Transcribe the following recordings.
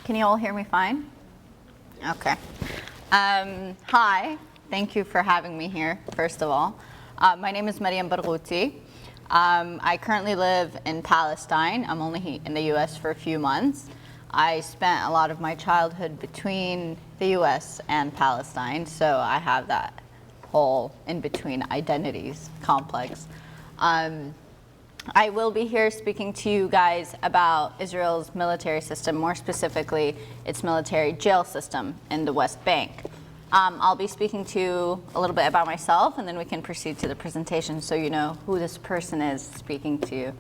Can you all hear me fine? Okay. Hi, thank you for having me here, first of all. My name is Mariam Barghouti. I currently live in Palestine. I'm only in the US for a few months. I spent a lot of my childhood between the US and Palestine, so I have that whole in-between identities complex. I will be here speaking to you guys about Israel's military system, more specifically its military jail system in the West Bank. I'll be speaking to you a little bit about myself, and then we can proceed to the presentation so you know who this person is speaking to you.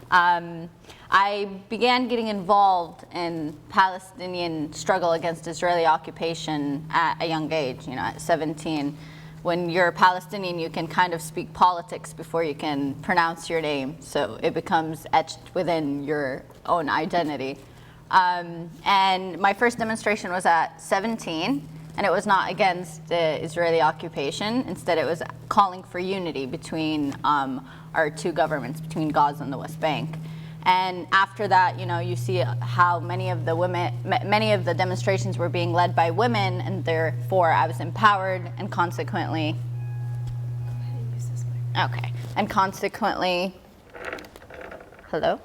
I began getting involved in Palestinian struggle against Israeli occupation at a young age, at 17. When you're Palestinian, you can kind of speak politics before you can pronounce your name, so it becomes etched within your own identity. And my first demonstration was at 17, and it was not against the Israeli occupation. Instead, it was calling for unity between our two governments, between Gaza and the West Bank. And after that, you see how many of the demonstrations were being led by women, and therefore I was empowered, and consequently, okay, and consequently, hello?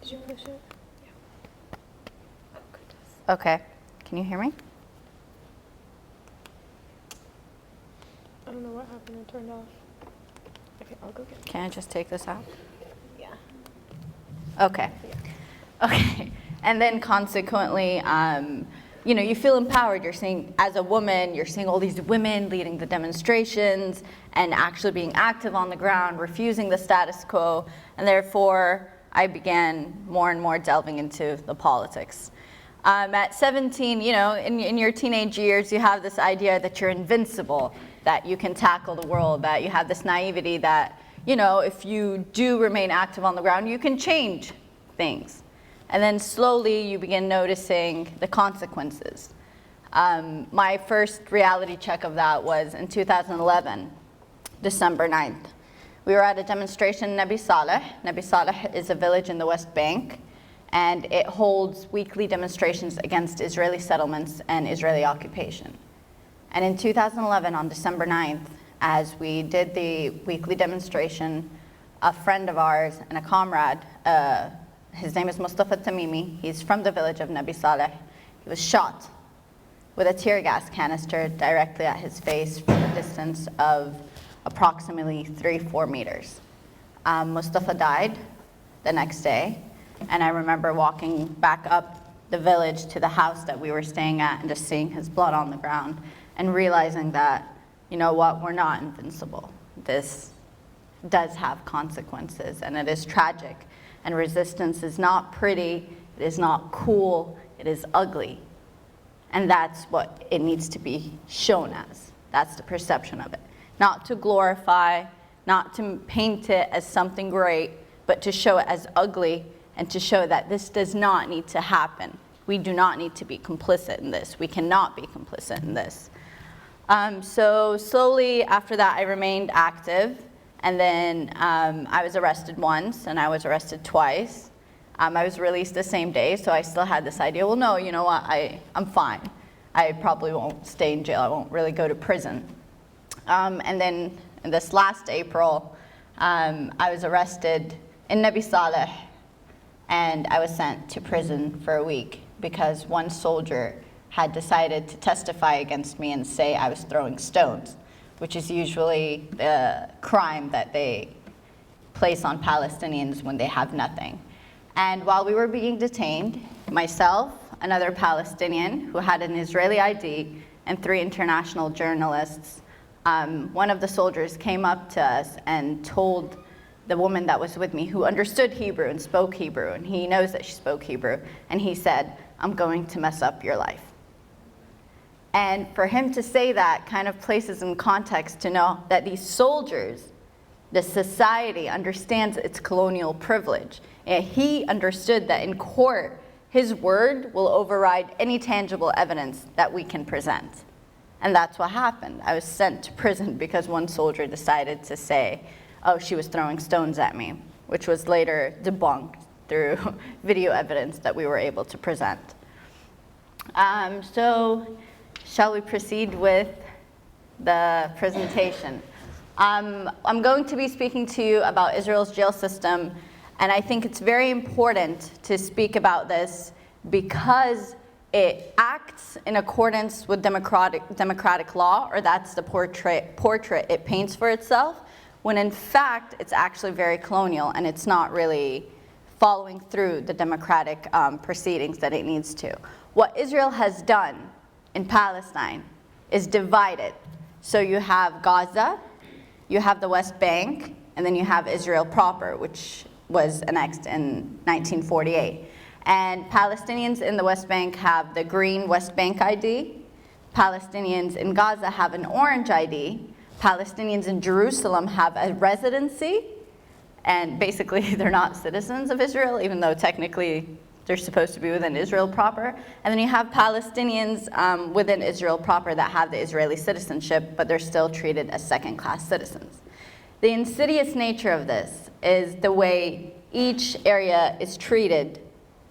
Did you push it? Yeah. Oh, goodness. Okay, can you hear me? I don't know what happened, it turned off. Okay, I'll go get it. Can I just take this out? Yeah. Okay. Okay. And then consequently, you feel empowered. You're seeing, as a woman, you're seeing all these women leading the demonstrations and actually being active on the ground, refusing the status quo. And therefore, I began more and more delving into the politics. At 17, in your teenage years, you have this idea that you're invincible, that you can tackle the world, that you have this naivety that, if you do remain active on the ground, you can change things. And then slowly you begin noticing the consequences. My first reality check of that was in 2011, December 9th. We were at a demonstration in Nabi Saleh. Nabi Saleh is a village in the West Bank, and it holds weekly demonstrations against Israeli settlements and Israeli occupation. And in 2011, on December 9th, as we did the weekly demonstration, a friend of ours and a comrade, his name is Mustafa Tamimi, he's from the village of Nabi Saleh, he was shot with a tear gas canister directly at his face from a distance of approximately 3-4 meters. Mustafa died the next day, and I remember walking back up the village to the house that we were staying at and just seeing his blood on the ground and realizing that, we're not invincible. This does have consequences, and it is tragic. And resistance is not pretty, it is not cool, it is ugly. And that's what it needs to be shown as. That's the perception of it. Not to glorify, not to paint it as something great, but to show it as ugly and to show that this does not need to happen. We do not need to be complicit in this. We cannot be complicit in this. So slowly after that, I remained active. And then I was arrested once, and I was arrested twice. I was released the same day, so I still had this idea, well, no, you know what, I'm fine. I probably won't stay in jail. I won't really go to prison. And then this last April, I was arrested in Nabi Saleh, and I was sent to prison for a week because one soldier had decided to testify against me and say I was throwing stones, which is usually the crime that they place on Palestinians when they have nothing. And while we were being detained, myself, another Palestinian who had an Israeli ID, and 3 international journalists, one of the soldiers came up to us and told the woman that was with me, who understood Hebrew and spoke Hebrew, and he knows that she spoke Hebrew, and he said, "I'm going to mess up your life." And for him to say that kind of places in context to know that these soldiers, the society understands its colonial privilege. And he understood that in court, his word will override any tangible evidence that we can present. And that's what happened. I was sent to prison because one soldier decided to say, oh, she was throwing stones at me, which was later debunked through video evidence that we were able to present. So shall we proceed with the presentation? I'm going to be speaking to you about Israel's jail system, and I think it's very important to speak about this because it acts in accordance with democratic law, or that's the portrait it paints for itself, when in fact it's actually very colonial and it's not really following through the democratic proceedings that it needs to. What Israel has done in Palestine is divided. So you have Gaza, you have the West Bank, and then you have Israel proper, which was annexed in 1948. And Palestinians in the West Bank have the green West Bank ID. Palestinians in Gaza have an orange ID. Palestinians in Jerusalem have a residency, and basically they're not citizens of Israel, even though technically they're supposed to be within Israel proper. And then you have Palestinians within Israel proper that have the Israeli citizenship, but they're still treated as second-class citizens. The insidious nature of this is the way each area is treated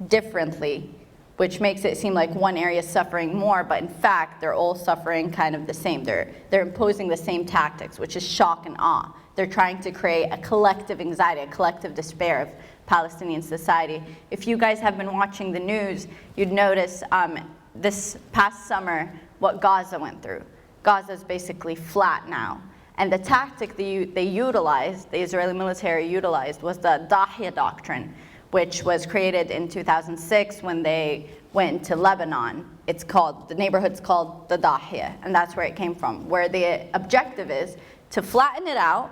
differently, which makes it seem like one area is suffering more, but in fact, they're all suffering kind of the same. They're imposing the same tactics, which is shock and awe. They're trying to create a collective anxiety, a collective despair of Palestinian society. If you guys have been watching the news, you'd notice this past summer what Gaza went through. Gaza is basically flat now. And the tactic they utilized, the Israeli military utilized, was the Dahiya doctrine, which was created in 2006 when they went to Lebanon. The neighborhood's called the Dahiya, and that's where it came from, where the objective is to flatten it out,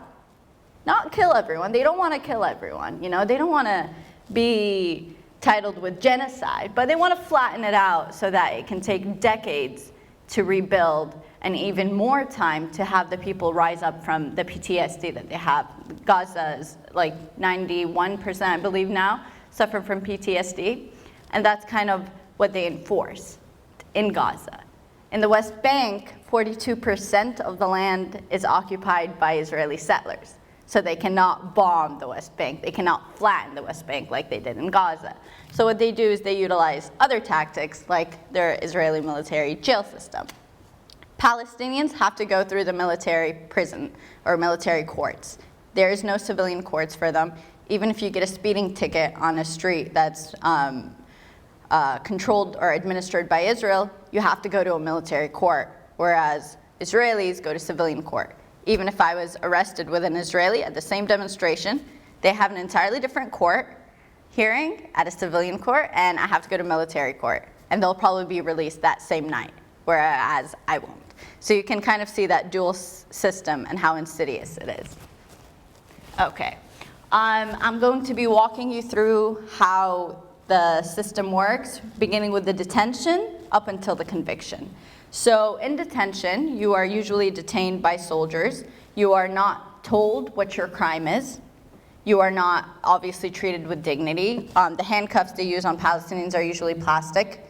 not kill everyone. They don't want to kill everyone, you know? They don't want to be titled with genocide, but they want to flatten it out so that it can take decades to rebuild and even more time to have the people rise up from the PTSD that they have. Gaza is like 91%, I believe now, suffer from PTSD, and that's kind of what they enforce in Gaza. In the West Bank, 42% of the land is occupied by Israeli settlers. So they cannot bomb the West Bank. They cannot flatten the West Bank like they did in Gaza. So what they do is they utilize other tactics like their Israeli military jail system. Palestinians have to go through the military prison or military courts. There is no civilian courts for them. Even if you get a speeding ticket on a street that's controlled or administered by Israel, you have to go to a military court, whereas Israelis go to civilian court. Even if I was arrested with an Israeli at the same demonstration, they have an entirely different court hearing at a civilian court, and I have to go to military court. And they'll probably be released that same night, whereas I won't. So you can kind of see that dual system and how insidious it is. Okay, I'm going to be walking you through how the system works, beginning with the detention up until the conviction. So in detention, you are usually detained by soldiers. You are not told what your crime is. You are not obviously treated with dignity. The handcuffs they use on Palestinians are usually plastic,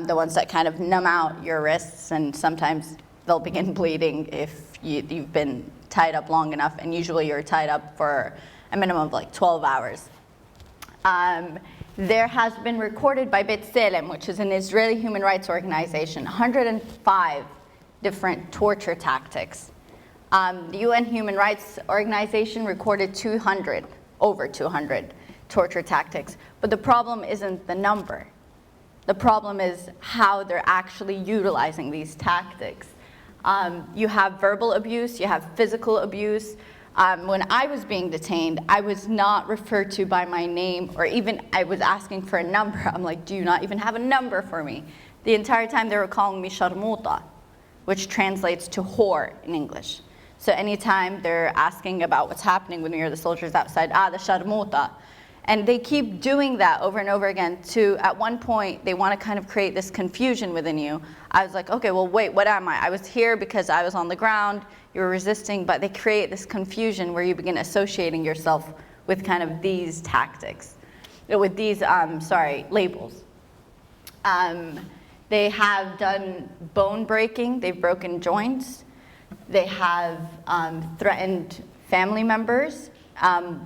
the ones that kind of numb out your wrists, and sometimes they'll begin bleeding if you've been tied up long enough, and usually you're tied up for a minimum of like 12 hours. There has been recorded by B'Tselem, which is an Israeli human rights organization, 105 different torture tactics. The UN Human Rights Organization recorded over 200 torture tactics. But the problem isn't the number. The problem is how they're actually utilizing these tactics. You have verbal abuse, you have physical abuse. When I was being detained, I was not referred to by my name, or even I was asking for a number. I'm like, do you not even have a number for me? The entire time they were calling me sharmuta, which translates to whore in English. So anytime they're asking about what's happening with me or the soldiers outside, the sharmuta. And they keep doing that over and over again to, at one point, they want to kind of create this confusion within you. I was like, okay, well, wait, what am I? I was here because I was on the ground, you were resisting, but they create this confusion where you begin associating yourself with kind of these tactics, with these, labels. They have done bone breaking, they've broken joints, they have threatened family members,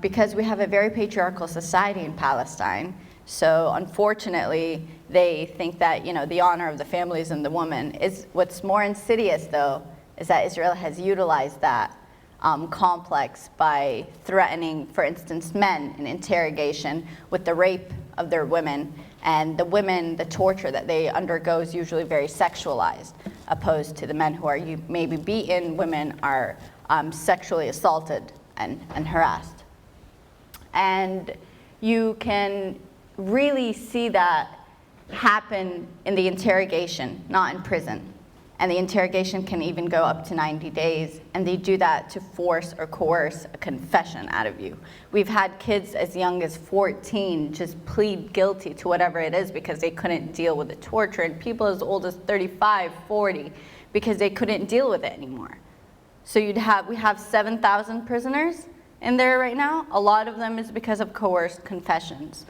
because we have a very patriarchal society in Palestine. So unfortunately, they think that, the honor of the family is in the woman. What's more insidious, though, is that Israel has utilized that complex by threatening, for instance, men in interrogation with the rape of their women. And the women, the torture that they undergo is usually very sexualized, opposed to the men who are maybe beaten. Women are sexually assaulted and harassed. And you can really see that happen in the interrogation, not in prison. And the interrogation can even go up to 90 days, and they do that to force or coerce a confession out of you. We've had kids as young as 14 just plead guilty to whatever it is because they couldn't deal with the torture, and people as old as 35, 40, because they couldn't deal with it anymore. So we have 7,000 prisoners in there right now. A lot of them is because of coerced confessions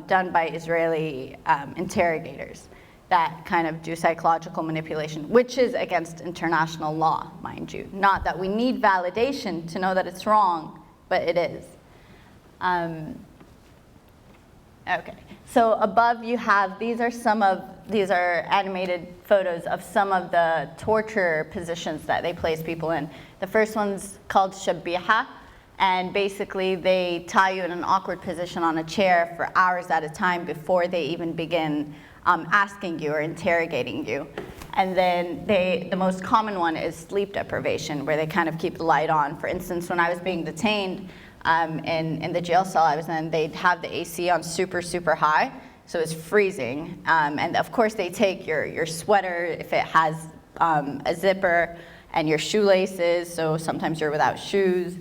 done by Israeli interrogators that kind of do psychological manipulation, which is against international law, mind you. Not that we need validation to know that it's wrong, but it is. Okay, so above you have, these are animated photos of some of the torture positions that they place people in. The first one's called shabiha, and basically they tie you in an awkward position on a chair for hours at a time before they even begin asking you or interrogating you. And then the most common one is sleep deprivation, where they kind of keep the light on. For instance, when I was being detained in the jail cell I was in, they'd have the AC on super, super high, so it's freezing. And of course they take your sweater if it has a zipper, and your shoelaces, so sometimes you're without shoes.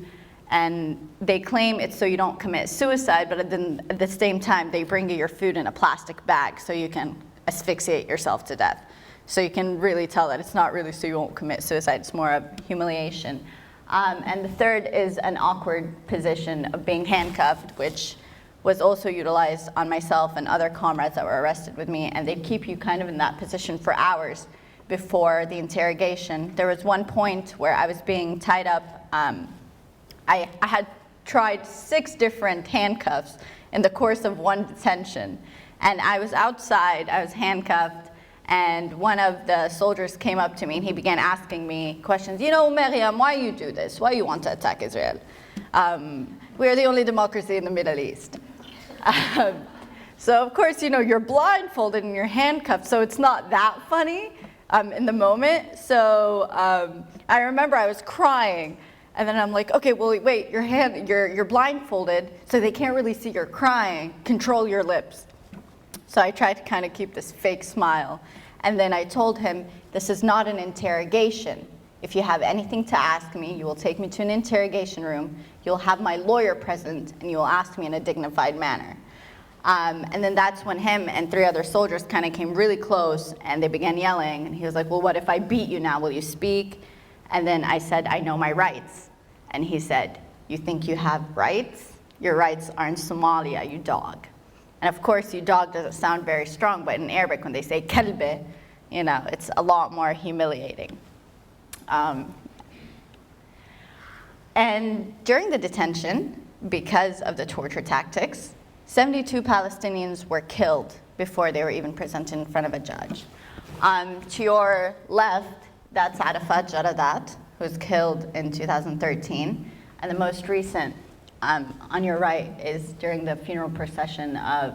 And they claim it's so you don't commit suicide, but then at the same time, they bring you your food in a plastic bag so you can asphyxiate yourself to death. So you can really tell that it's not really so you won't commit suicide, it's more of humiliation. And the third is an awkward position of being handcuffed, which was also utilized on myself and other comrades that were arrested with me, and they'd keep you kind of in that position for hours before the interrogation. There was one point where I was being tied up. I had tried 6 different handcuffs in the course of one detention. And I was outside, I was handcuffed, and one of the soldiers came up to me and he began asking me questions. Mariam, why you do this? Why you want to attack Israel? We are the only democracy in the Middle East. So of course, you're blindfolded and you're handcuffed, so it's not that funny in the moment. So I remember I was crying. And then I'm like, okay, well, wait, you're blindfolded, so they can't really see you're crying. Control your lips. So I tried to kind of keep this fake smile. And then I told him, this is not an interrogation. If you have anything to ask me, you will take me to an interrogation room. You'll have my lawyer present, and you will ask me in a dignified manner. And then that's when him and 3 other soldiers kind of came really close, and they began yelling. And he was like, well, what if I beat you now? Will you speak? And then I said, I know my rights. And he said, you think you have rights? Your rights are in Somalia, you dog. And of course, you dog doesn't sound very strong, but in Arabic, when they say kalbe, it's a lot more humiliating. And during the detention, because of the torture tactics, 72 Palestinians were killed before they were even presented in front of a judge. To your left, that's Arafat Jaradat, who was killed in 2013. And the most recent, on your right, is during the funeral procession of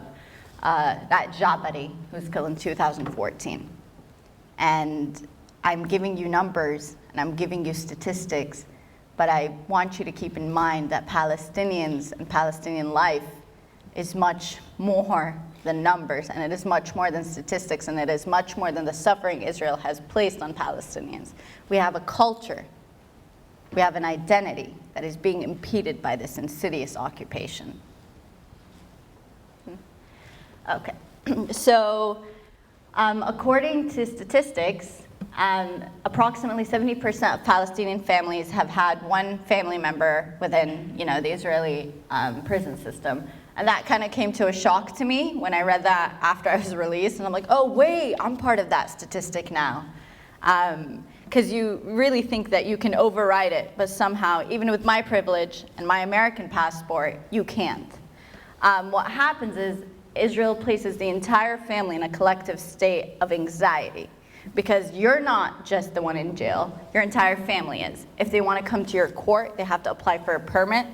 that Jabari, who was killed in 2014. And I'm giving you numbers, and I'm giving you statistics, but I want you to keep in mind that Palestinians and Palestinian life is much more than numbers, and it is much more than statistics, and it is much more than the suffering Israel has placed on Palestinians. We have a culture, we have an identity that is being impeded by this insidious occupation. Okay, so according to statistics, approximately 70% of Palestinian families have had one family member within, the Israeli prison system. And that kind of came to a shock to me when I read that after I was released. And I'm like, oh, wait, I'm part of that statistic now. Because you really think that you can override it, but somehow, even with my privilege and my American passport, you can't. What happens is Israel places the entire family in a collective state of anxiety because you're not just the one in jail, your entire family is. If they want to come to your court, they have to apply for a permit.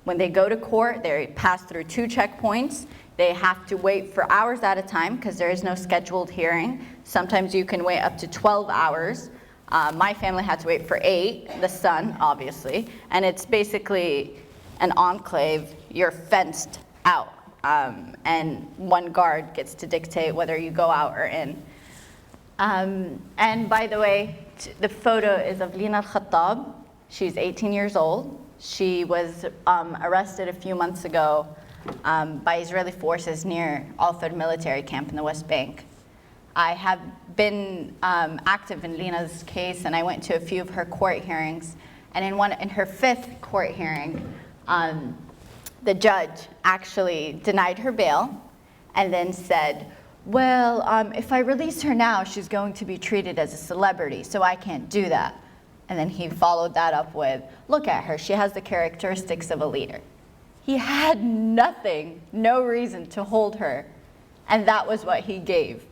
When they go to court, they pass through 2 checkpoints. They have to wait for hours at a time because there is no scheduled hearing. Sometimes you can wait up to 12 hours. My family had to wait for 8, the son, obviously. And it's basically an enclave. You're fenced out. And one guard gets to dictate whether you go out or in. And by the way, the photo is of Lina Al-Khattab. She's 18 years old. She was arrested a few months ago by Israeli forces near Al-Thud military camp in the West Bank. I have been active in Lina's case, and I went to a few of her court hearings. And in her 5th court hearing, the judge actually denied her bail and then said, well, if I release her now, she's going to be treated as a celebrity, so I can't do that. And then he followed that up with, look at her, she has the characteristics of a leader. He had nothing, no reason to hold her, and that was what he gave.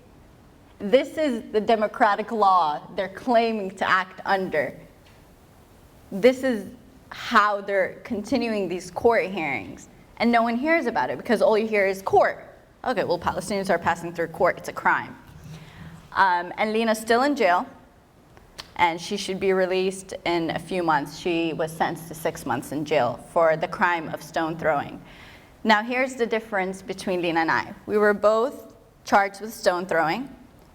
This is the democratic law they're claiming to act under. This is how they're continuing these court hearings. And no one hears about it because all you hear is court. Okay, well, Palestinians are passing through court, it's a crime. And Lina's still in jail, and she should be released in a few months. She was sentenced to 6 months in jail for the crime of stone throwing. Now here's the difference between Lina and I. We were both charged with stone throwing.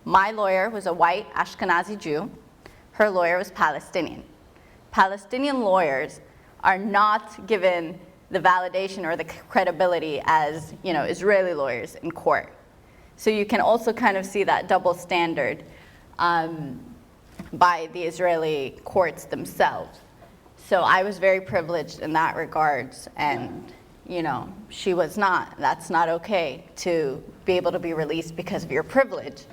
My lawyer was a white Ashkenazi Jew. Her lawyer was Palestinian. Palestinian lawyers are not given the validation or the credibility as, Israeli lawyers in court. So you can also kind of see that double standard by the Israeli courts themselves. So I was very privileged in that regards, and she was not. That's not okay to be able to be released because of your privilege.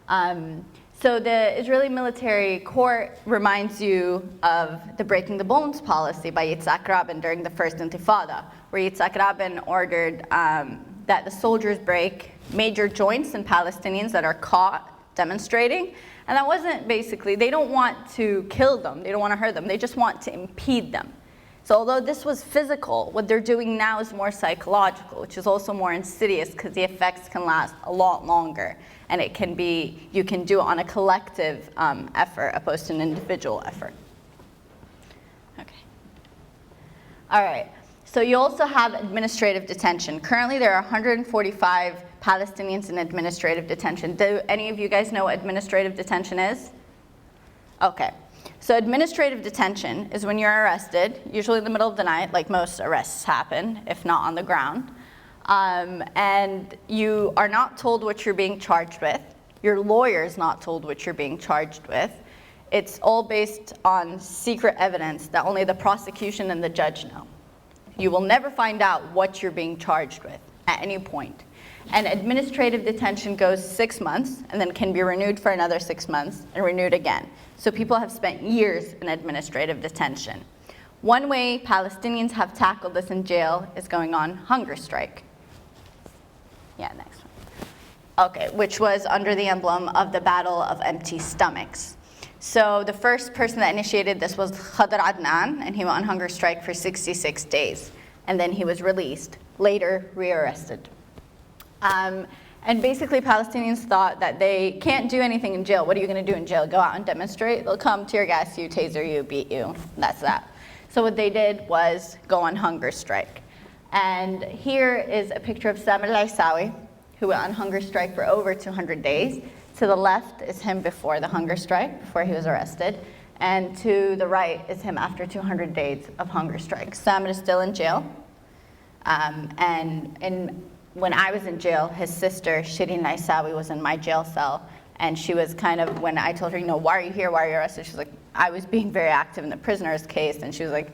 So the Israeli military court reminds you of the breaking the bones policy by Yitzhak Rabin during the first Intifada, where Yitzhak Rabin ordered that the soldiers break major joints in Palestinians that are caught demonstrating. And that wasn't basically, they don't want to kill them, they don't want to hurt them, they just want to impede them. So although this was physical, what they're doing now is more psychological, which is also more insidious because the effects can last a lot longer. And it can be, you can do it on a collective effort opposed to an individual effort. Okay. All right, so you also have administrative detention. Currently there are 145 Palestinians in administrative detention. Do any of you guys know what administrative detention is? Okay. So administrative detention is when you're arrested, usually in the middle of the night, like most arrests happen, if not on the ground. And you are not told what you're being charged with. Your lawyer is not told what you're being charged with. It's all based on secret evidence that only the prosecution and the judge know. You will never find out what you're being charged with at any point. And administrative detention goes 6 months and then can be renewed for another 6 months and renewed again. So people have spent years in administrative detention. One way Palestinians have tackled this in jail is going on hunger strike. Yeah, next one. Okay, which was under the emblem of the Battle of Empty Stomachs. So the first person that initiated this was Khadr Adnan, and he went on hunger strike for 66 days. And then he was released, later rearrested. And basically Palestinians thought that they can't do anything in jail. What are you going to do in jail? Go out and demonstrate? They'll come, tear gas you, taser you, beat you. That's that. So what they did was go on hunger strike. And here is a picture of Samir al-Aisawi, who went on hunger strike for over 200 days. To the left is him before the hunger strike, before he was arrested. And to the right is him after 200 days of hunger strike. Samir is still in jail. When I was in jail, his sister, Shirin al-Aisawi, was in my jail cell. And she was kind of, when I told her, why are you here, why are you arrested? She was like, I was being very active in the prisoner's case. And she was like,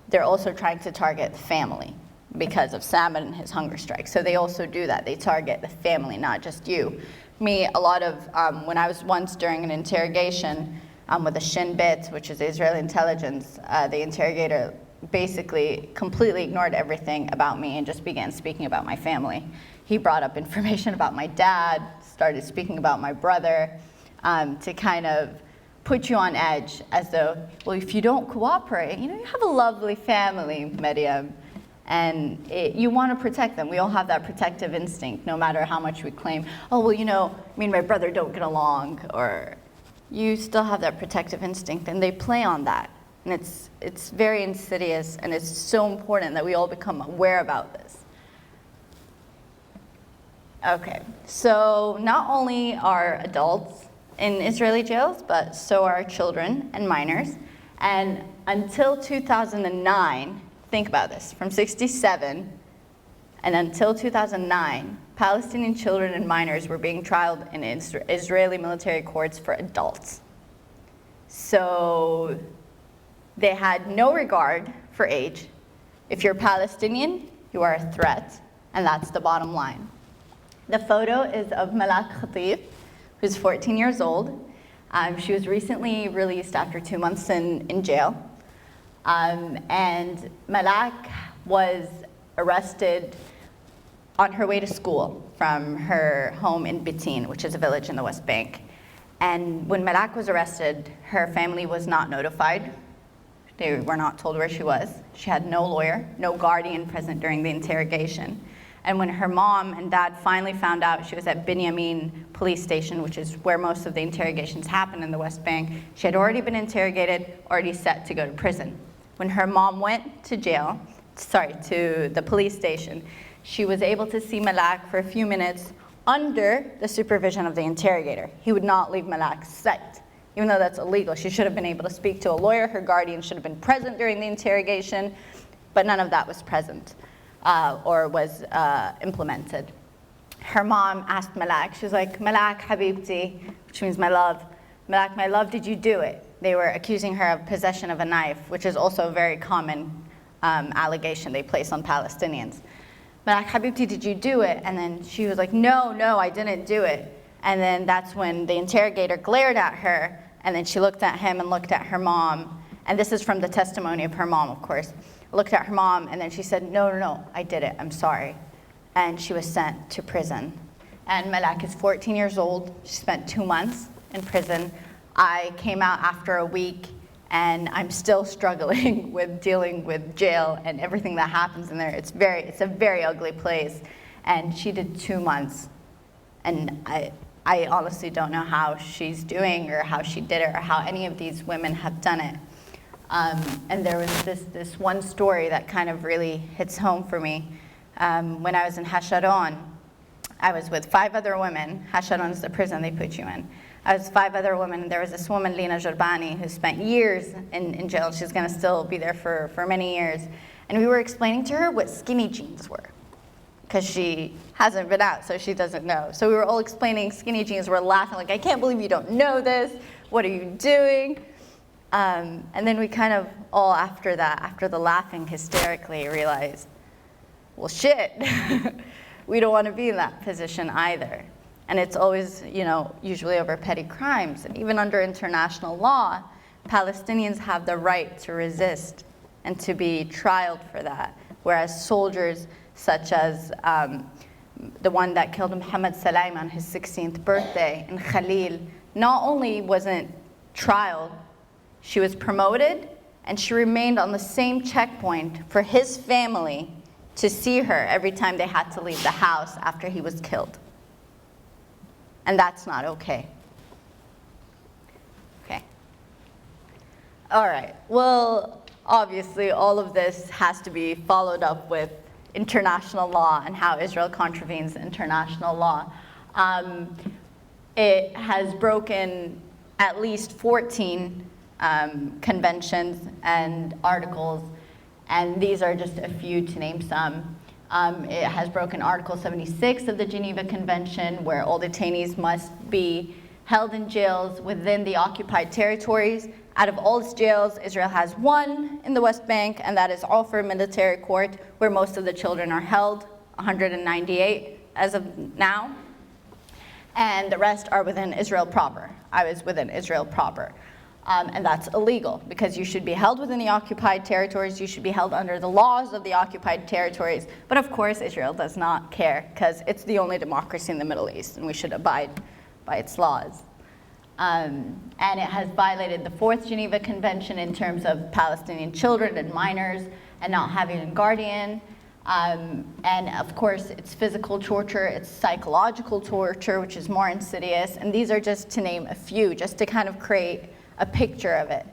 they're also trying to target the family because of Samir and his hunger strike. So they also do that. They target the family, not just you. Me, a lot of, when I was once during an interrogation with the Shin Bet, which is Israeli intelligence, the interrogator basically completely ignored everything about me and just began speaking about my family. He brought up information about my dad, started speaking about my brother, to kind of put you on edge as though, well, if you don't cooperate, you have a lovely family, Mariam, and you want to protect them. We all have that protective instinct, no matter how much we claim, oh, well, me and my brother don't get along, or you still have that protective instinct, and they play on that. And it's very insidious, and it's so important that we all become aware about this. Okay, so not only are adults in Israeli jails, but so are children and minors. And until 2009, think about this, from 1967 and until 2009, Palestinian children and minors were being trialed in Israeli military courts for adults. So they had no regard for age. If you're Palestinian, you are a threat, and that's the bottom line. The photo is of Malak Khatib, who's 14 years old. She was recently released after 2 months in jail. And Malak was arrested on her way to school from her home in Bitin, which is a village in the West Bank. And when Malak was arrested, her family was not notified. They were not told where she was. She had no lawyer, no guardian present during the interrogation. And when her mom and dad finally found out she was at Binyamin police station, which is where most of the interrogations happen in the West Bank, she had already been interrogated, already set to go to prison. When her mom went to to the police station, she was able to see Malak for a few minutes under the supervision of the interrogator. He would not leave Malak's sight, even though that's illegal. She should have been able to speak to a lawyer. Her guardian should have been present during the interrogation, but none of that was present. Or was implemented. Her mom asked Malak, she was like, Malak Habibti, which means my love. Malak, my love, did you do it? They were accusing her of possession of a knife, which is also a very common allegation they place on Palestinians. Malak Habibti, did you do it? And then she was like, no, I didn't do it. And then that's when the interrogator glared at her, and then she looked at him and looked at her mom. And this is from the testimony of her mom, of course. Looked at her mom, and then she said, no, I did it, I'm sorry. And she was sent to prison. And Malak is 14 years old. She spent 2 months in prison. I came out after a week, and I'm still struggling with dealing with jail and everything that happens in there. It's a very ugly place. And she did 2 months. And I honestly don't know how she's doing, or how she did it, or how any of these women have done it. And there was this one story that kind of really hits home for me. When I was in Hasharon, I was with 5 other women. Hasharon is the prison they put you in. I was 5 other women, and there was this woman, Lina Jorbani, who spent years in jail. She's going to still be there for many years. And we were explaining to her what skinny jeans were, because she hasn't been out, so she doesn't know. So we were all explaining skinny jeans. We're laughing like, I can't believe you don't know this. What are you doing? And then we kind of all, after the laughing hysterically, realized, well, shit, we don't want to be in that position either. And it's always, usually over petty crimes. And even under international law, Palestinians have the right to resist and to be trialed for that. Whereas soldiers, such as the one that killed Muhammad Salam on his 16th birthday in Khalil, not only wasn't trialed, she was promoted, and she remained on the same checkpoint for his family to see her every time they had to leave the house after he was killed. And that's not okay. Okay. All right. Well, obviously, all of this has to be followed up with international law and how Israel contravenes international law. It has broken at least 14 conventions and articles, and these are just a few to name some. It has broken Article 76 of the Geneva Convention, where all detainees must be held in jails within the occupied territories. Out of all its jails, Israel has one in the West Bank, and that is Ofer Military Court, where most of the children are held, 198 as of now. And the rest are within Israel proper. I was within Israel proper. And that's illegal because you should be held within the occupied territories, you should be held under the laws of the occupied territories. But of course, Israel does not care because it's the only democracy in the Middle East and we should abide by its laws. And it has violated the 4th Geneva Convention in terms of Palestinian children and minors and not having a guardian. And of course, it's physical torture, it's psychological torture, which is more insidious. And these are just to name a few, just to kind of create a picture of it.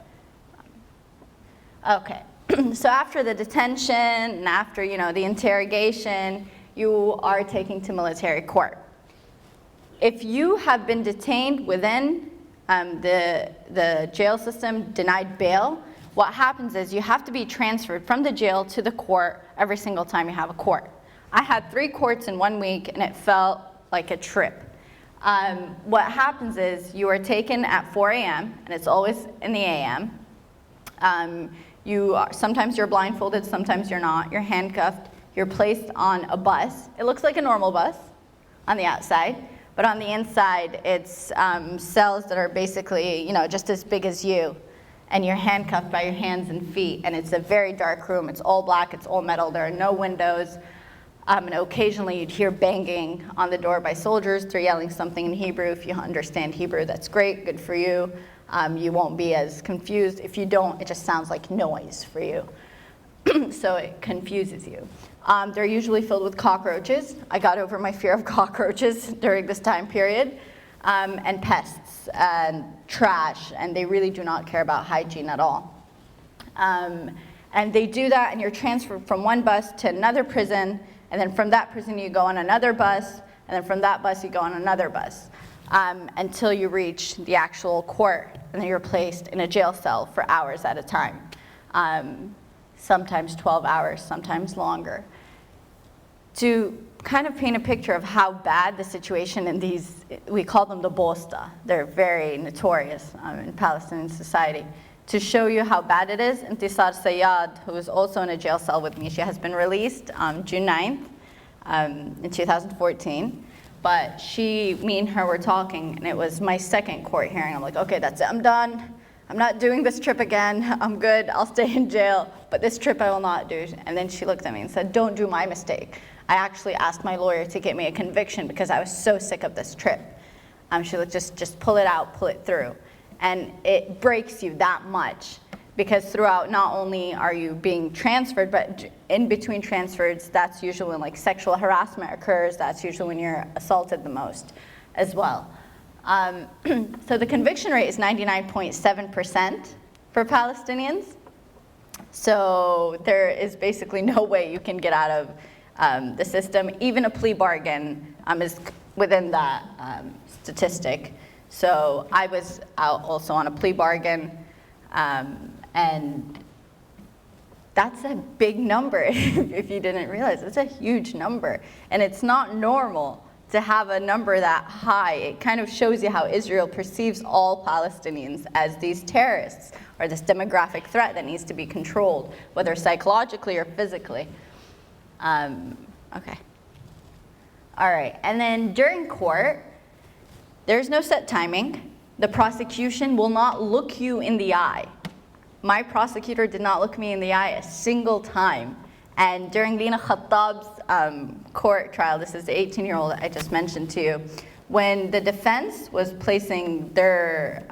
Okay, so after the detention and after, the interrogation, you are taken to military court. If you have been detained within the jail system, denied bail, what happens is you have to be transferred from the jail to the court every single time you have a court. I had 3 courts in 1 week and it felt like a trip. What happens is you are taken at 4 a.m. and it's always in the a.m. Sometimes you're blindfolded, sometimes you're not. You're handcuffed. You're placed on a bus. It looks like a normal bus on the outside, but on the inside it's cells that are basically just as big as you, and you're handcuffed by your hands and feet, and it's a very dark room. It's all black, it's all metal, there are no windows. And occasionally you'd hear banging on the door by soldiers. They're yelling something in Hebrew. If you understand Hebrew, that's great, good for you. You won't be as confused. If you don't, it just sounds like noise for you. So it confuses you. They're usually filled with cockroaches. I got over my fear of cockroaches during this time period. And pests and trash, and they really do not care about hygiene at all. And they do that, and you're transferred from one bus to another prison, and then from that prison you go on another bus, and then from that bus you go on another bus, until you reach the actual court, and then you're placed in a jail cell for hours at a time, sometimes 12 hours, sometimes longer. To kind of paint a picture of how bad the situation in these, we call them the bosta, they're very notorious in Palestinian society. To show you how bad it is, Intisar Sayyad, who is also in a jail cell with me, she has been released June 9th in 2014. But me and her were talking, and it was my second court hearing. I'm like, okay, that's it, I'm done. I'm not doing this trip again. I'm good, I'll stay in jail, but this trip I will not do. And then she looked at me and said, don't do my mistake. I actually asked my lawyer to get me a conviction because I was so sick of this trip. She looked, just pull it out, pull it through. And it breaks you that much because throughout, not only are you being transferred, but in between transfers, that's usually when like sexual harassment occurs. That's usually when you're assaulted the most as well. So the conviction rate is 99.7% for Palestinians. So there is basically no way you can get out of the system. Even a plea bargain is within that statistic. So I was out also on a plea bargain, and that's a big number if you didn't realize. It's a huge number, and it's not normal to have a number that high. It kind of shows you how Israel perceives all Palestinians as these terrorists or this demographic threat that needs to be controlled, whether psychologically or physically. Okay. All right, and then during court, there's no set timing. The prosecution will not look you in the eye. My prosecutor did not look me in the eye a single time. And during Lina Khattab's court trial, this is the 18-year-old I just mentioned to you, when the defense was placing their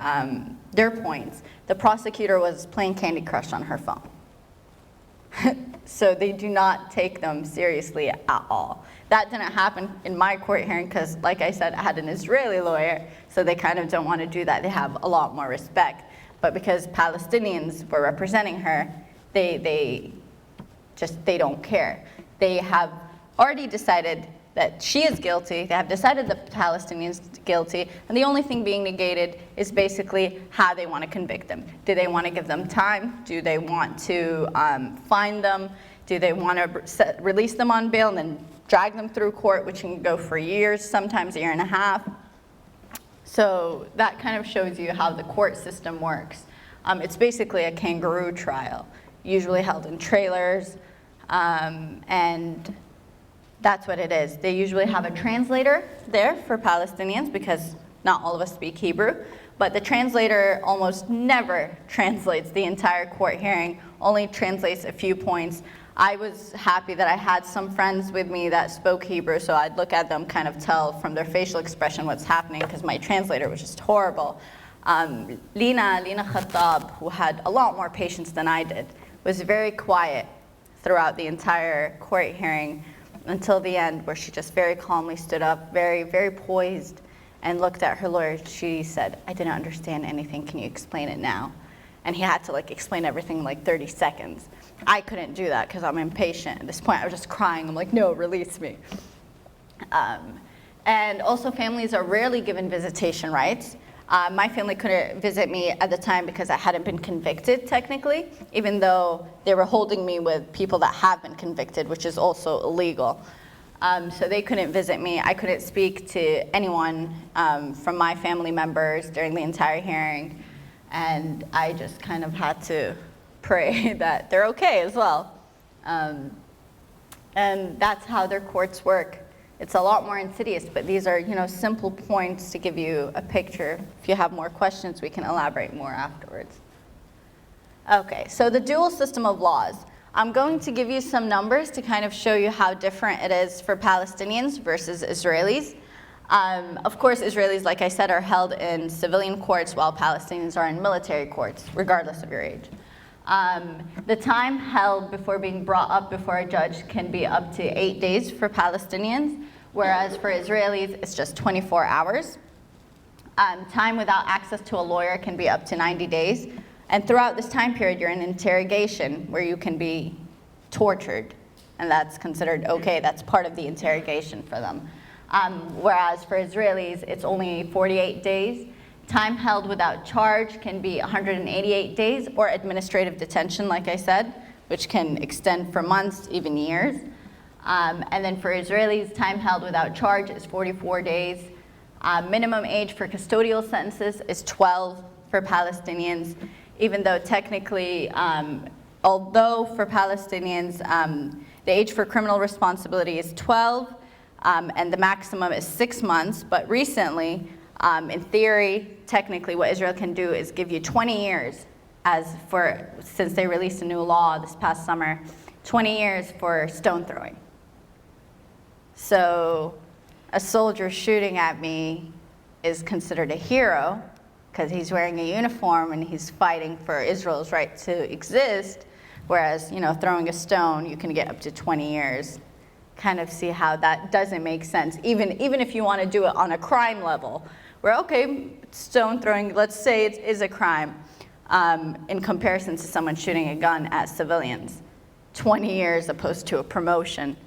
points, the prosecutor was playing Candy Crush on her phone. So they do not take them seriously at all. That didn't happen in my court hearing because, like I said, I had an Israeli lawyer, so they kind of don't want to do that. They have a lot more respect. But because Palestinians were representing her, they don't care. They have already decided that she is guilty. They have decided the Palestinians guilty, and the only thing being negated is basically how they want to convict them. Do they want to give them time? Do they want to fine them? Do they want to release them on bail and then drag them through court, which can go for years, sometimes a year and a half? So that kind of shows you how the court system works. It's basically a kangaroo trial, usually held in trailers, and that's what it is. They usually have a translator there for Palestinians because not all of us speak Hebrew. but the translator almost never translates the entire court hearing, only translates a few points. I was happy that I had some friends with me that spoke Hebrew, so I'd look at them, kind of tell from their facial expression what's happening, because my translator was just horrible. Lina Khattab, who had a lot more patience than I did, was very quiet throughout the entire court hearing until the end, where she just very calmly stood up, very, very poised, and looked at her lawyer. She said, "I didn't understand anything, can you explain it now?" And he had to explain everything in 30 seconds. I couldn't do that because I'm impatient. At this point, I was just crying. I'm like, "No, release me." And also, families are rarely given visitation rights. My family couldn't visit me at the time because I hadn't been convicted, technically, even though they were holding me with people that have been convicted, which is also illegal. So they couldn't visit me. I couldn't speak to anyone from my family members during the entire hearing. And I just kind of had to pray that they're okay as well. And that's how their courts work. It's a lot more insidious, but these are, simple points to give you a picture. If you have more questions, we can elaborate more afterwards. Okay, so the dual system of laws. I'm going to give you some numbers to kind of show you how different it is for Palestinians versus Israelis. Of course, Israelis, like I said, are held in civilian courts, while Palestinians are in military courts, regardless of your age. The time held before being brought up before a judge can be up to 8 days for Palestinians, whereas for Israelis, it's just 24 hours. Time without access to a lawyer can be up to 90 days. And throughout this time period, you're in interrogation, where you can be tortured. And that's considered okay. That's part of the interrogation for them. Whereas for Israelis, it's only 48 days. Time held without charge can be 188 days, or administrative detention, like I said, which can extend for months, even years. And then for Israelis, time held without charge is 44 days. Minimum age for custodial sentences is 12 for Palestinians, even though technically, although for Palestinians, the age for criminal responsibility is 12, and the maximum is 6 months, but recently, in theory, technically, what Israel can do is give you 20 years since they released a new law this past summer, 20 years for stone throwing. So a soldier shooting at me is considered a hero because he's wearing a uniform and he's fighting for Israel's right to exist, whereas, throwing a stone, you can get up to 20 years. Kind of see how that doesn't make sense, even if you want to do it on a crime level, where, okay, stone throwing, let's say it is a crime, in comparison to someone shooting a gun at civilians. 20 years opposed to a promotion.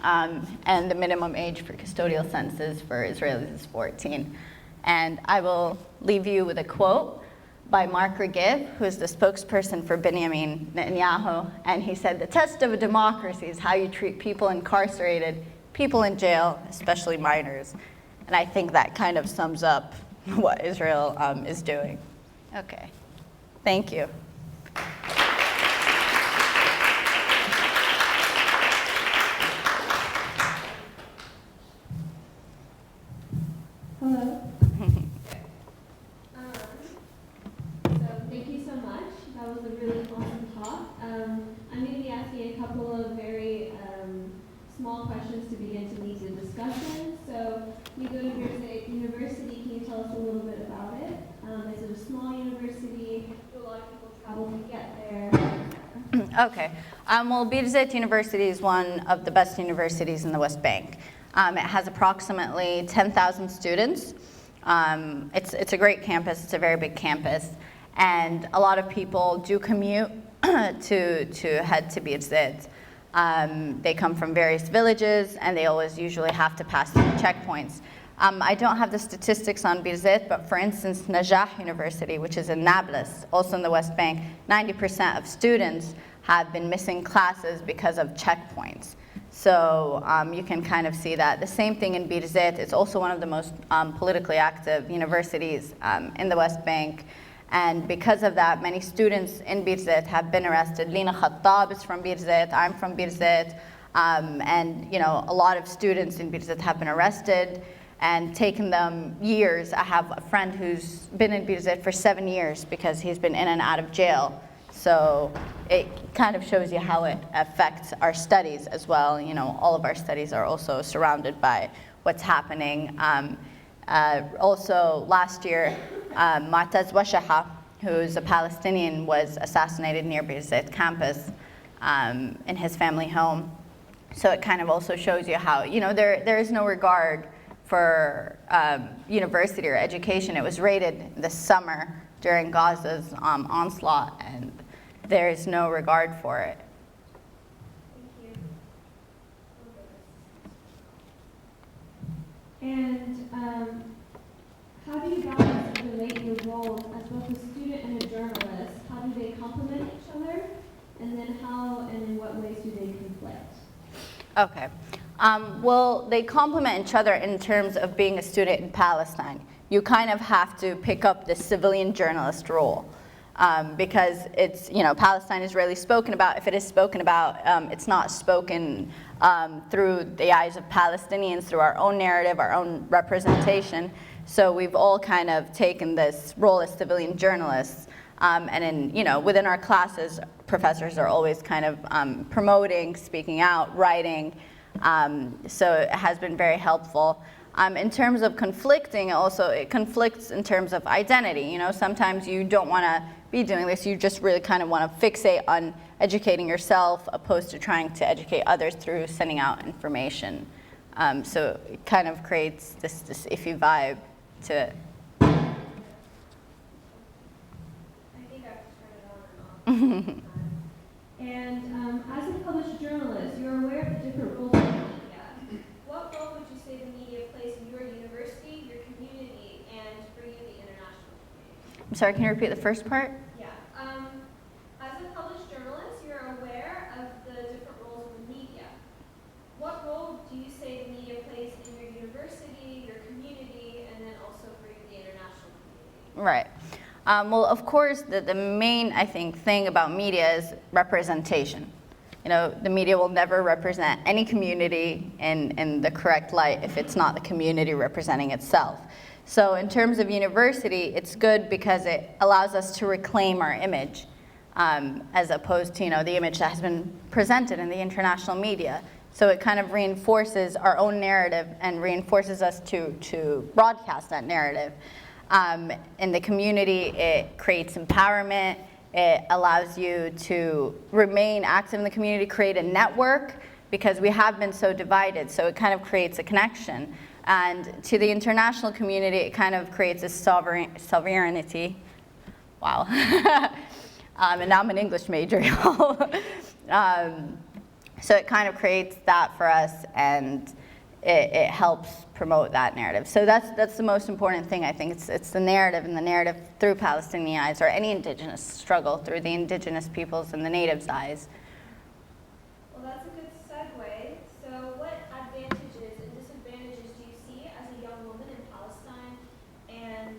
And the minimum age for custodial sentences for Israelis is 14. And I will leave you with a quote by Mark Regev, who is the spokesperson for Benjamin Netanyahu, and he said, "The test of a democracy is how you treat people incarcerated, people in jail, especially minors." And I think that kind of sums up what Israel is doing. Okay, thank you. Hello. Thank you so much. That was a really awesome talk. I'm going to be asking a couple of very small questions to begin to lead the discussion. So you go to Barghouti University. Can you tell us a little bit about it? Is it a small university? Do a lot of people travel to get there? Okay. Well, Barghouti University is one of the best universities in the West Bank. It has approximately 10,000 students. It's a great campus. It's a very big campus. And a lot of people do commute to head to Barghouti. They come from various villages, and they always usually have to pass through checkpoints. I don't have the statistics on Barghouti, but for instance, Najah University, which is in Nablus, also in the West Bank, 90% of students have been missing classes because of checkpoints. So you can kind of see that. The same thing in Barghouti. It's also one of the most politically active universities in the West Bank. And because of that, many students in Barghouti have been arrested. Lina Khattab is from Barghouti. I'm from Barghouti. And a lot of students in Barghouti have been arrested. and taken them years. I have a friend who's been in Birzeit for 7 years because he's been in and out of jail. So it kind of shows you how it affects our studies as well. You know, all of our studies are also surrounded by what's happening. Also, last year, Mu'taz Washaha, who's a Palestinian, was assassinated near Birzeit campus in his family home. So it kind of also shows you how, you know, there is no regard for university or education. It was raided this summer during Gaza's onslaught, and there is no regard for it. Thank you. And how do you balance and relate your roles as both a student and a journalist? How do they complement each other? And then how and in what ways do they conflict? Okay. Well, they complement each other in terms of being a student in Palestine. You kind of have to pick up the civilian journalist role because it's, you know, Palestine is rarely spoken about. If it is spoken about, it's not spoken through the eyes of Palestinians, through our own narrative, our own representation. So we've all kind of taken this role as civilian journalists. And in, you know, within our classes, professors are always kind of promoting, speaking out, writing. So it has been very helpful. In terms of conflicting, also it conflicts in terms of identity. You know, sometimes you don't want to be doing this. You just really kind of want to fixate on educating yourself, opposed to trying to educate others through sending out information. So it kind of creates this iffy vibe to it. And as a published journalist, you're aware of the different roles of media. What role would you say the media plays in your university, your community, and for you, the international community? I'm sorry, can you repeat the first part? Yeah. As a published journalist, you're aware of the different roles of the media. What role do you say the media plays in your university, your community, and then also for you, the international community? Right. Well, of course, the main, I think, thing about media is representation. You know, the media will never represent any community in the correct light if it's not the community representing itself. So in terms of university, it's good because it allows us to reclaim our image as opposed to, you know, the image that has been presented in the international media. So it kind of reinforces our own narrative and reinforces us to broadcast that narrative. In the community, it creates empowerment. It allows you to remain active in the community, create a network, because we have been so divided. So it kind of creates a connection. And to the international community, it kind of creates a sovereignty. Wow. And now I'm an English major, y'all. So it kind of creates that for us, and it helps promote that narrative. So that's the most important thing, I think. It's the narrative, and the narrative through Palestinian eyes, or any indigenous struggle through the indigenous peoples and the natives' eyes. Well, that's a good segue. So what advantages and disadvantages do you see as a young woman in Palestine and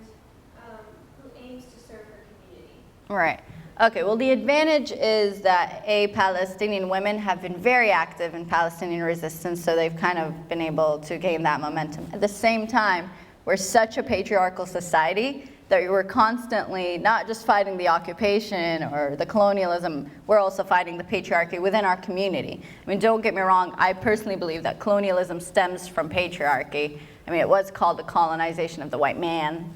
who aims to serve her community? Right. Okay, well, the advantage is that Palestinian women have been very active in Palestinian resistance, so they've kind of been able to gain that momentum. At the same time, we're such a patriarchal society that we're constantly not just fighting the occupation or the colonialism, we're also fighting the patriarchy within our community. I mean, don't get me wrong, I personally believe that colonialism stems from patriarchy. I mean, it was called the colonization of the white man,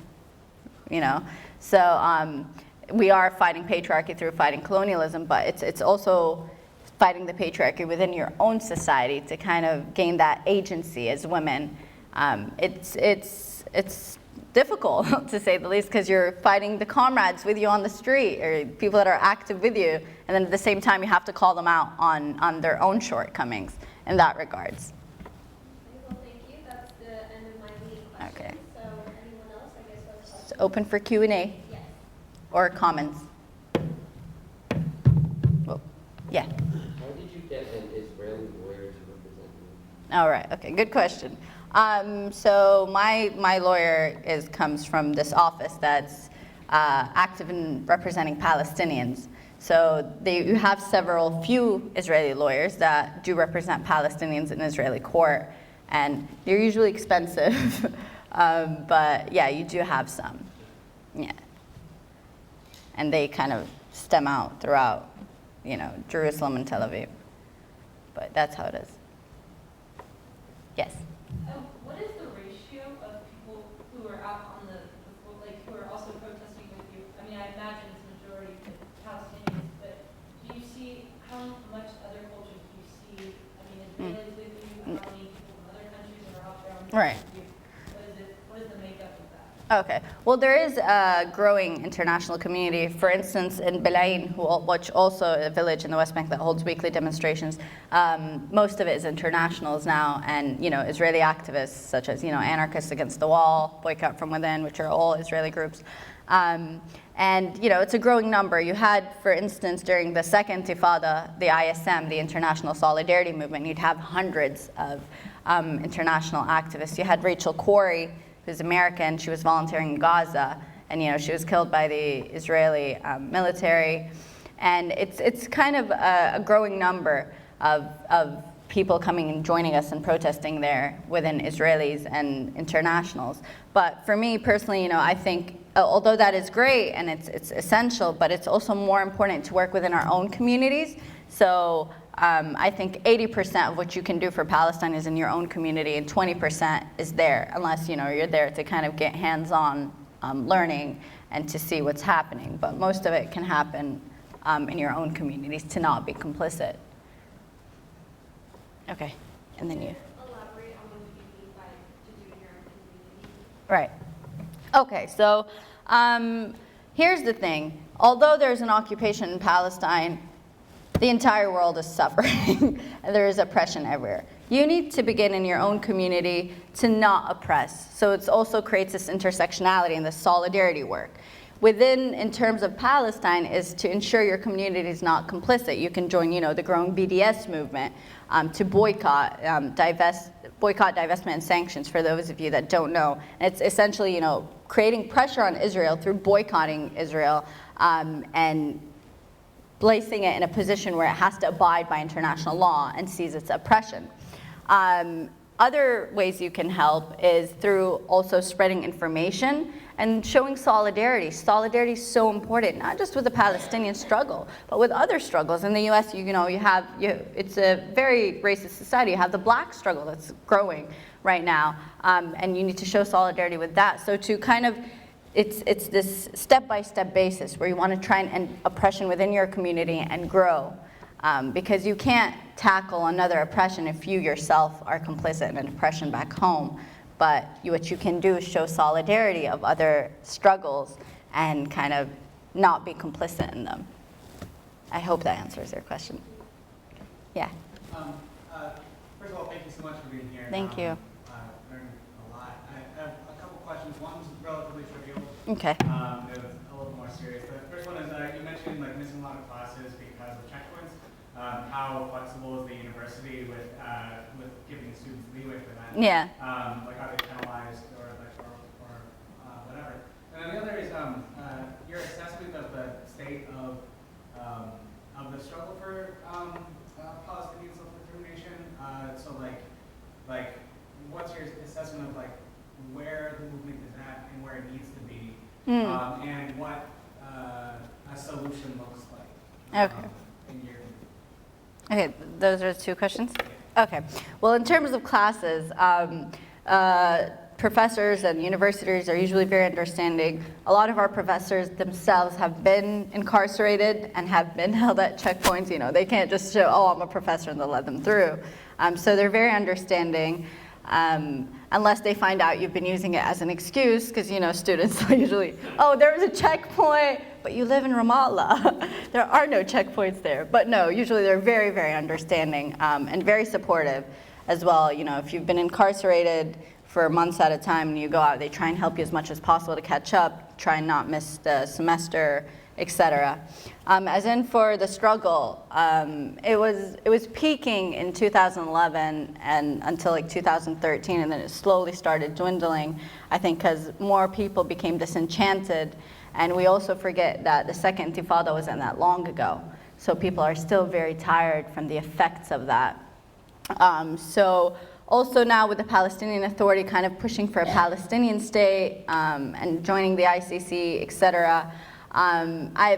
you know. So, we are fighting patriarchy through fighting colonialism, but it's also fighting the patriarchy within your own society to kind of gain that agency as women. It's difficult, to say the least, because you're fighting the comrades with you on the street, or people that are active with you, and then at the same time you have to call them out on their own shortcomings in that regards. Well, thank you. That's the end of my leading questions. Okay. So anyone else, I guess, has questions? It's open for Q&A. Yes. Or comments. Well, yeah. How did you get an Israeli lawyer to represent you? All right. Okay. Good question. So my lawyer comes from this office that's active in representing Palestinians. So you have few Israeli lawyers that do represent Palestinians in Israeli court. and they're usually expensive. But yeah, you do have some. Yeah. And they kind of stem out throughout, Jerusalem and Tel Aviv. But that's how it is. Yes? What is the ratio of people who are out on who are also protesting with you? I mean, I imagine it's majority Palestinians, but do you see how much other cultures do you see? I mean, Israelis with you, how many people from other countries are out there on Right. with you? What is the makeup of that? Okay. Well, there is a growing international community. For instance, in Belain, which also a village in the West Bank that holds weekly demonstrations, most of it is internationals now, and Israeli activists such as Anarchists Against the Wall, Boycott from Within, which are all Israeli groups. And it's a growing number. You had, for instance, during the second Intifada, the ISM, the International Solidarity Movement, you'd have hundreds of international activists. You had Rachel Corrie, who's American. She was volunteering in Gaza, and she was killed by the Israeli military. And it's kind of a growing number of people coming and joining us and protesting there within Israelis and internationals. But for me personally, I think although that is great and it's essential, but it's also more important to work within our own communities. So I think 80% of what you can do for Palestine is in your own community, and 20% is there, unless you're there to kind of get hands-on learning and to see what's happening. But most of it can happen in your own communities to not be complicit. Okay, and then you. Elaborate on what you mean by to do in your own community. Right. Okay, so here's the thing. Although there's an occupation in Palestine, the entire world is suffering, and there is oppression everywhere. You need to begin in your own community to not oppress. So it also creates this intersectionality and this solidarity work. In terms of Palestine, is to ensure your community is not complicit. You can join, the growing BDS movement to boycott, divestment and sanctions, for those of you that don't know. And it's essentially, creating pressure on Israel through boycotting Israel and placing it in a position where it has to abide by international law and sees its oppression. Other ways you can help is through also spreading information and showing solidarity. Solidarity is so important, not just with the Palestinian struggle, but with other struggles. In the U.S., it's a very racist society. You have the black struggle that's growing right now, and you need to show solidarity with that. So to kind of, it's this step-by-step basis where you want to try and end oppression within your community and grow. Because you can't tackle another oppression if you yourself are complicit in an oppression back home. But what you can do is show solidarity of other struggles and kind of not be complicit in them. I hope that answers your question. Yeah. First of all, thank you so much for being here. Thank you. Learned a lot. I have a couple questions. One's relatively trivial. Okay. The other is a little more serious. The first one is you mentioned missing a lot of classes because of checkpoints. How flexible is the university with giving students leeway for that? Yeah. Are they penalized or whatever? And then the other is your assessment of the state of the struggle for Palestinian self-determination. So what's your assessment of where the movement is at and where it needs to be, and what a solution looks like? Okay. In your Okay, those are 2 questions? Okay. Well, in terms of classes, professors and universities are usually very understanding. A lot of our professors themselves have been incarcerated and have been held at checkpoints. They can't just show, oh, I'm a professor, and they'll let them through. So they're very understanding, unless they find out you've been using it as an excuse, because, students will usually, oh, there was a checkpoint, but you live in Ramallah. There are no checkpoints there. But no, usually they're very, very understanding and very supportive as well. If you've been incarcerated for months at a time and you go out, they try and help you as much as possible to catch up, try and not miss the semester, etc. As in for the struggle, it was peaking in 2011 and until 2013, and then it slowly started dwindling, I think because more people became disenchanted. And we also forget that the second Intifada wasn't that long ago. So people are still very tired from the effects of that. So Also now with the Palestinian Authority kind of pushing for a Palestinian state and joining the ICC, et cetera.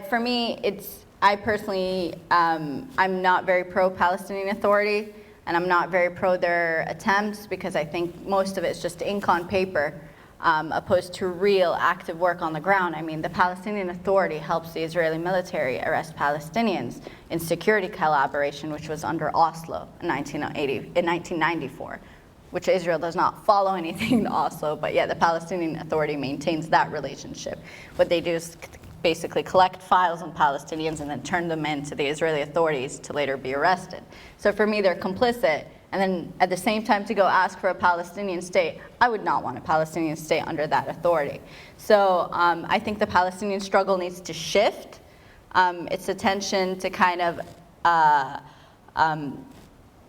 For me, I personally, I'm not very pro-Palestinian Authority, and I'm not very pro their attempts because I think most of it is just ink on paper, opposed to real active work on the ground. I mean, the Palestinian Authority helps the Israeli military arrest Palestinians in security collaboration, which was under Oslo in 1994, which Israel does not follow anything in Oslo, but yeah, the Palestinian Authority maintains that relationship. What they do is basically collect files on Palestinians and then turn them in to the Israeli authorities to later be arrested. So for me, they're complicit. And then at the same time to go ask for a Palestinian state, I would not want a Palestinian state under that authority. So I think the Palestinian struggle needs to shift its attention to kind of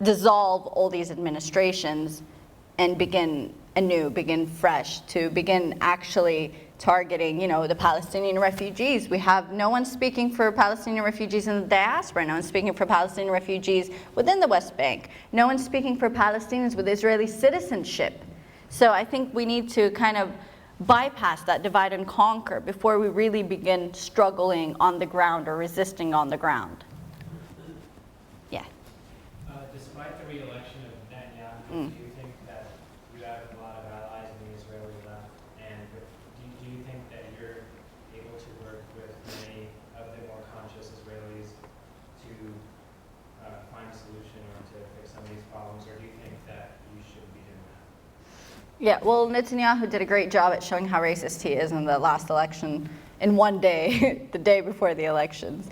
dissolve all these administrations and begin anew, begin fresh, to begin actually targeting, the Palestinian refugees. We have no one speaking for Palestinian refugees in the diaspora, no one speaking for Palestinian refugees within the West Bank, no one speaking for Palestinians with Israeli citizenship. So I think we need to kind of bypass that divide and conquer before we really begin struggling on the ground or resisting on the ground. Yeah. Despite the re-election of Netanyahu, do you think that you have a lot of allies in the Israeli left? And do you think that you're able to work with many of the more conscious Israelis to find a solution or to fix some of these problems? Or do you think that you should be doing that? Yeah, well, Netanyahu did a great job at showing how racist he is in the last election in one day, the day before the elections.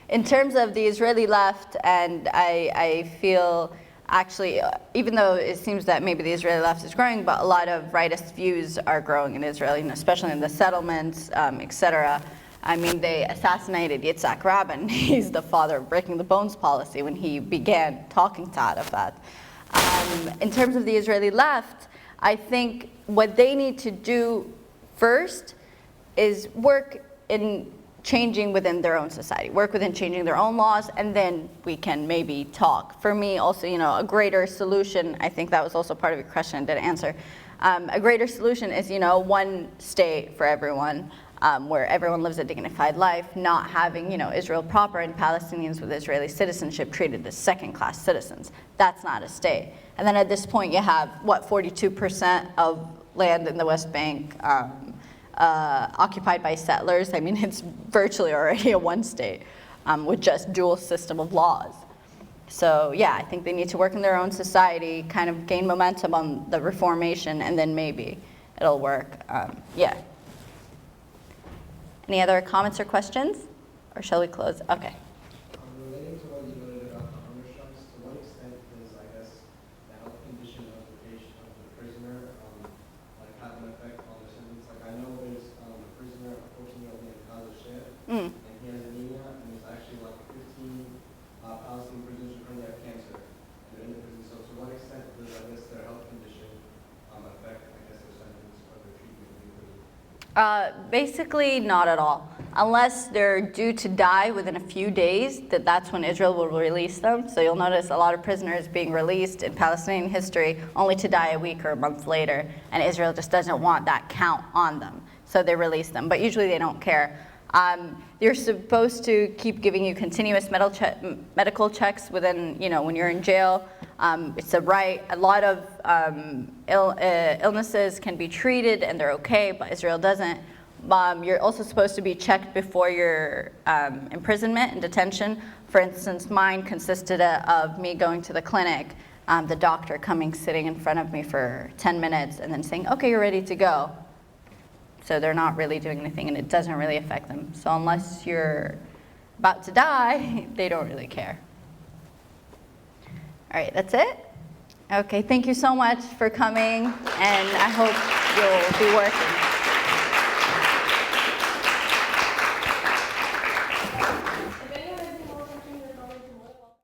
In terms of the Israeli left, and I feel actually, even though it seems that maybe the Israeli left is growing, but a lot of rightist views are growing in Israel, especially in the settlements, et cetera. I mean, they assassinated Yitzhak Rabin. He's the father of breaking the bones policy when he began talking to Arafat. In terms of the Israeli left, I think what they need to do first is work in changing within their own society, work within changing their own laws, and then we can maybe talk. For me, also, a greater solution, I think that was also part of your question I didn't answer. A greater solution is, one state for everyone, where everyone lives a dignified life, not having, Israel proper and Palestinians with Israeli citizenship treated as second-class citizens. That's not a state. And then at this point, you have, 42% of land in the West Bank occupied by settlers. I mean, it's virtually already a one state with just dual system of laws. So yeah, I think they need to work in their own society, kind of gain momentum on the reformation, and then maybe it'll work. Yeah. Any other comments or questions? Or shall we close? Okay. Relating to what you noted about the hunger strikes, to what extent does, I guess, the health condition of the patient, of the prisoner, have an effect on the sentence? Like, I know there's a prisoner, unfortunately, in Khalil, and he has anemia, and there's actually like 15 Palestinian prisoners who currently have cancer, and they're in the prison. So to what extent does, I guess, their health condition affect, I guess, their sentence or their treatment in prison? Basically, not at all. Unless they're due to die within a few days, that's when Israel will release them. So you'll notice a lot of prisoners being released in Palestinian history only to die a week or a month later, and Israel just doesn't want that count on them. So they release them, but usually they don't care. They're supposed to keep giving you continuous medical checks within, when you're in jail. It's a right. A lot of illnesses can be treated and they're okay, but Israel doesn't. You're also supposed to be checked before your imprisonment and detention. For instance, mine consisted of me going to the clinic, the doctor coming, sitting in front of me for 10 minutes and then saying, okay, you're ready to go. So they're not really doing anything and it doesn't really affect them. So unless you're about to die, they don't really care. All right, that's it? Okay, thank you so much for coming, and I hope you'll be working.